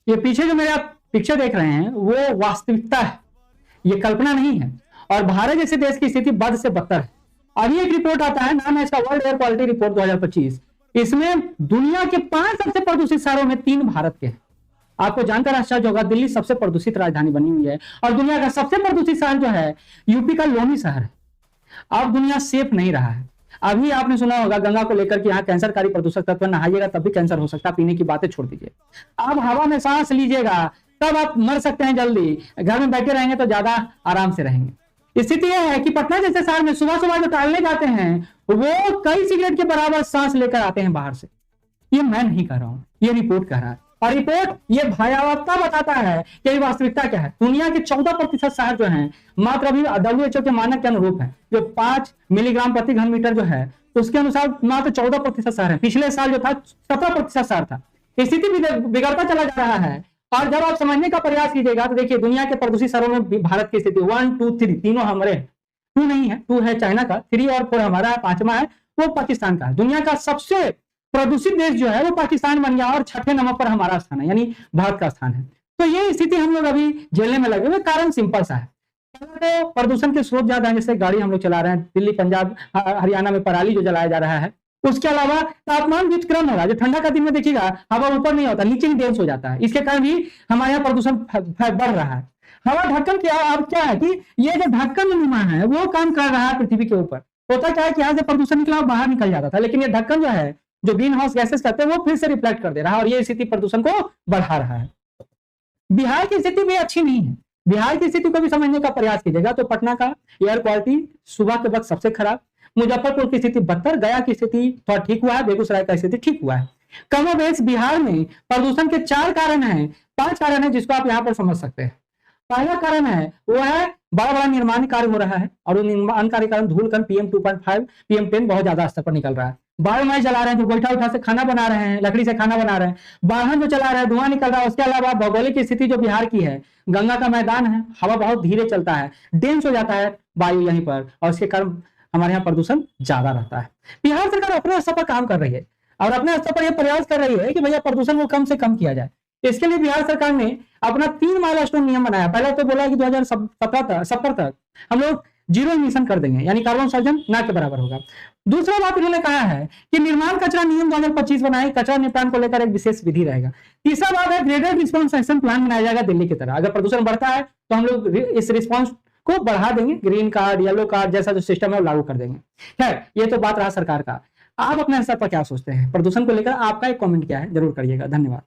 ये पीछे जो मेरे आप पिक्चर देख रहे हैं वो वास्तविकता है, ये कल्पना नहीं है। और भारत जैसे देश की स्थिति बद से बदतर है। अभी एक रिपोर्ट आता है, नाम है इसका वर्ल्ड एयर क्वालिटी रिपोर्ट 2025। इसमें दुनिया के 5 सबसे प्रदूषित शहरों में 3 भारत के हैं। आपको जानकर आश्चर्य होगा, दिल्ली सबसे प्रदूषित राजधानी बनी हुई है और दुनिया का सबसे प्रदूषित शहर जो है यूपी का लोनी शहर है। अब दुनिया सेफ नहीं रहा है। अभी आपने सुना होगा गंगा को लेकर कि यहाँ कैंसरकारी प्रदूषक तत्व, नहाइएगा तब भी कैंसर हो सकता है, पीने की बातें छोड़ दीजिए। आप हवा में सांस लीजिएगा तब आप मर सकते हैं जल्दी, घर में बैठे रहेंगे तो ज्यादा आराम से रहेंगे। स्थिति यह है कि पटना जैसे शहर में सुबह सुबह जो टहलने जाते हैं वो कई सिगरेट के बराबर सांस लेकर आते हैं बाहर से। ये मैं नहीं कह रहा हूं, ये रिपोर्ट कह रहा है। और रिपोर्ट ये भयावहता बताता है कि वास्तविकता क्या है। दुनिया के 14% शहर जो हैं मात्र अभी WHO के मानक के अनुरूप है, जो 5 मिलीग्राम प्रति घन मीटर जो है उसके अनुसार मात्र 14% शहर है। पिछले साल जो था 17% शहर था। स्थिति बिगड़ता चला जा रहा है। और जब आप समझने का प्रयास कीजिएगा तो देखिए दुनिया के प्रदूषित शहरों में भारत की स्थिति 1, 2, 3 तीनों हमारे, 2 नहीं है, 2 है चाइना का, 3 और 4 हमारा है, 5वां है वो पाकिस्तान का है। दुनिया का सबसे प्रदूषित देश जो है वो पाकिस्तान बन गया और 6ठे नंबर पर हमारा स्थान है, यानी भारत का स्थान है। तो ये स्थिति हम लोग अभी झेलने में लगे हुए। कारण सिंपल सा है, तो प्रदूषण के स्रोत ज्यादा है, जैसे गाड़ी हम लोग चला रहे हैं, दिल्ली पंजाब हरियाणा में पराली जो जलाया जा रहा है। उसके अलावा तापमान भी क्रम हो रहा है, जो ठंडा का दिन में देखिएगा हवा ऊपर नहीं होता, नीचे डेंस हो जाता है। इसके कारण भी हमारे यहाँ प्रदूषण बढ़ रहा है। हवा ढक्कन क्या है कि ये जो ढक्कन नुमा है वो काम कर रहा है पृथ्वी के ऊपर। होता क्या है कि यहाँ से प्रदूषण निकला बाहर निकल जाता था, लेकिन ये ढक्कन जो है जो ग्रीन हाउस गैसेस कहते हैं वो फिर से रिफ्लेक्ट कर दे रहा है और ये स्थिति प्रदूषण को बढ़ा रहा है। बिहार की स्थिति भी अच्छी नहीं है। बिहार की स्थिति को भी समझने का प्रयास कीजिएगा तो पटना का एयर क्वालिटी सुबह के वक्त सबसे खराब, मुजफ्फरपुर की स्थिति बदतर, गया की स्थिति थोड़ा ठीक हुआ है, बेगूसराय का स्थिति ठीक हुआ है। कमोबेश बिहार में प्रदूषण के 4 कारण हैं, 5 कारण है जिसको आप यहाँ पर समझ सकते हैं। पहला कारण है वो है बड़ा बड़ा निर्माण कार्य हो रहा है और उन निर्माण कार्य कारण धूल कण PM 2.5 PM 10 बहुत ज्यादा स्तर पर निकल रहा है। बायोमास जला रहे हैं, जो गोईठा उठा से खाना बना रहे हैं, लकड़ी से खाना बना रहे हैं, वाहन जो चला रहे हैं, धुआं निकल रहा है। उसके अलावा भौगोलिक स्थिति जो बिहार की है, गंगा का मैदान है, हवा बहुत धीरे चलता है, डेंस हो जाता है वायु यहीं पर, और इसके कारण हमारे यहाँ प्रदूषण ज्यादा रहता है। बिहार सरकार अपने स्तर पर काम कर रही है और अपने स्तर पर यह प्रयास कर रही है कि भैया प्रदूषण को कम से कम किया जाए। इसके लिए बिहार सरकार ने अपना 3 माइलस्टोन नियम बनाया। पहले तो बोला कि 2070 तक हम लोग 0 इमिशन कर देंगे, यानी कार्बन उत्सर्जन ना के बराबर होगा। दूसरा बात उन्होंने कहा है कि निर्माण कचरा नियम 2025 बनाए, कचरा निपटान को लेकर एक विशेष विधि रहेगा। तीसरा बात है ग्रेडेड रिस्पॉन्स एक्शन प्लान बनाया जाएगा दिल्ली की तरह। अगर प्रदूषण बढ़ता है तो हम लोग इस रिस्पॉन्स को बढ़ा देंगे, ग्रीन कार्ड, येलो कार्ड जैसा जो सिस्टम है वो लागू कर देंगे। खैर, ये तो बात रहा सरकार का। आप अपने स्तर पर क्या सोचते हैं प्रदूषण को लेकर? आपका एक कमेंट क्या है जरूर करिएगा। धन्यवाद।